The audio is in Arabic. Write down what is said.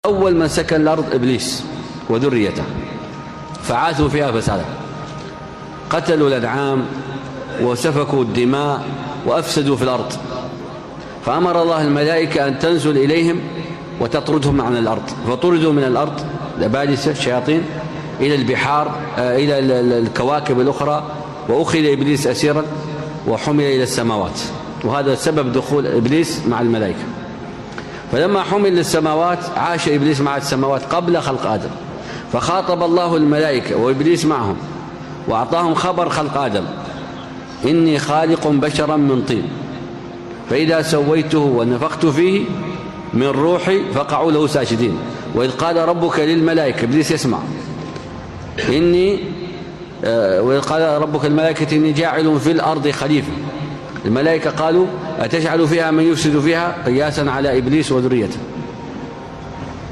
أول من سكن الأرض إبليس وذريته، فعاثوا فيها فسادا، قتلوا الأنعام وسفكوا الدماء وأفسدوا في الأرض، فأمر الله الملائكة أن تنزل إليهم وتطردهم عن الأرض، فطردوا من الأرض الأبالسة الشياطين إلى البحار، إلى الكواكب الأخرى، وأخذ إبليس أسيرا وحمل إلى السماوات، وهذا سبب دخول إبليس مع الملائكة. فلما حمل للسماوات عاش إبليس مع السماوات قبل خلق آدم، فخاطب الله الملائكة وإبليس معهم وأعطاهم خبر خلق آدم: إني خالق بشرا من طين فإذا سويته ونفخت فيه من روحي فقعوا له ساجدين. وإذ قال ربك للملائكة، إبليس يسمع، وإذ قال ربك الملائكة إني جاعل في الأرض خليفة، الملائكة قالوا أتجعل فيها من يفسد فيها، قياسا على إبليس وذريته.